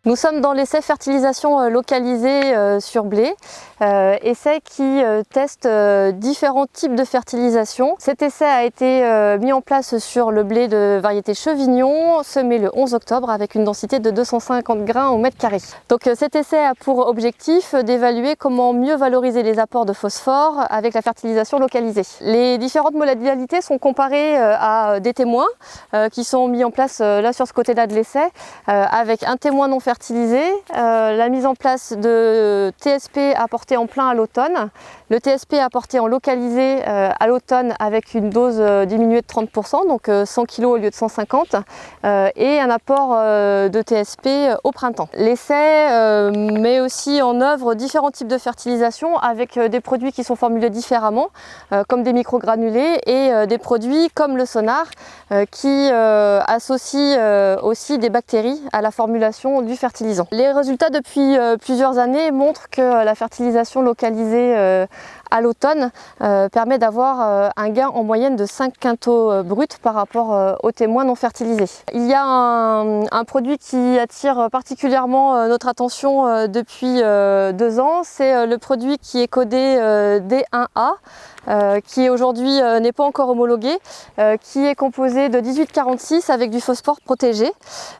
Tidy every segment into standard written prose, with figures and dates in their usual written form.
Nous sommes dans l'essai fertilisation localisée sur blé, essai qui teste différents types de fertilisation. Cet essai a été mis en place sur le blé de variété Chevignon, semé le 11 octobre avec une densité de 250 grains au mètre carré. Donc cet essai a pour objectif d'évaluer comment mieux valoriser les apports de phosphore avec la fertilisation localisée. Les différentes modalités sont comparées à des témoins qui sont mis en place là sur ce côté-là de l'essai, avec un témoin non fertilisé, la mise en place de TSP apporté en plein à l'automne, le TSP apporté en localisé à l'automne avec une dose diminuée de 30%, donc 100 kg au lieu de 150, et un apport de TSP au printemps. L'essai met aussi en œuvre différents types de fertilisation avec des produits qui sont formulés différemment, comme des microgranulés et des produits comme le sonar qui associe aussi des bactéries à la formulation du fertilisant. Les résultats depuis plusieurs années montrent que la fertilisation localisée à l'automne permet d'avoir un gain en moyenne de 5 quintaux bruts par rapport aux témoins non fertilisés. Il y a un produit qui attire particulièrement notre attention depuis 2 ans, c'est le produit qui est codé D1A, qui aujourd'hui n'est pas encore homologué, qui est composé de 1846 avec du phosphore protégé.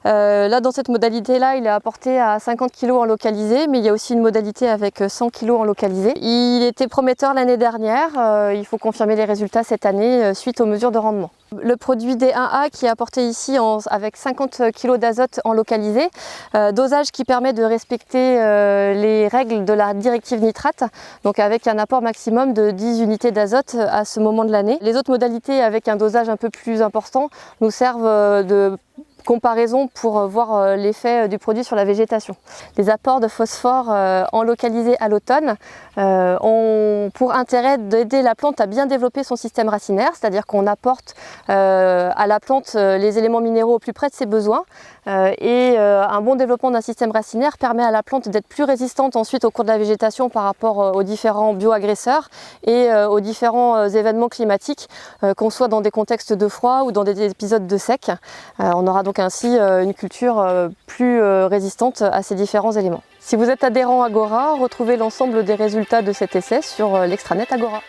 Là dans cette modalité là il est apporté à 50 kg en localisé, mais il y a aussi une modalité avec 100 kg en localisé. Il était prometteur l'année dernière, il faut confirmer les résultats cette année suite aux mesures de rendement. Le produit D1A qui est apporté ici avec 50 kg d'azote en localisé, dosage qui permet de respecter les règles de la directive nitrate, donc avec un apport maximum de 10 unités d'azote à ce moment de l'année. Les autres modalités avec un dosage un peu plus important nous servent de comparaison pour voir l'effet du produit sur la végétation. Les apports de phosphore en localisé à l'automne ont pour intérêt d'aider la plante à bien développer son système racinaire, c'est-à-dire qu'on apporte à la plante les éléments minéraux au plus près de ses besoins, et un bon développement d'un système racinaire permet à la plante d'être plus résistante ensuite au cours de la végétation par rapport aux différents bioagresseurs et aux différents événements climatiques, qu'on soit dans des contextes de froid ou dans des épisodes de sec. On aura donc ainsi une culture plus résistante à ces différents éléments. Si vous êtes adhérent Agora, retrouvez l'ensemble des résultats de cet essai sur l'extranet Agora.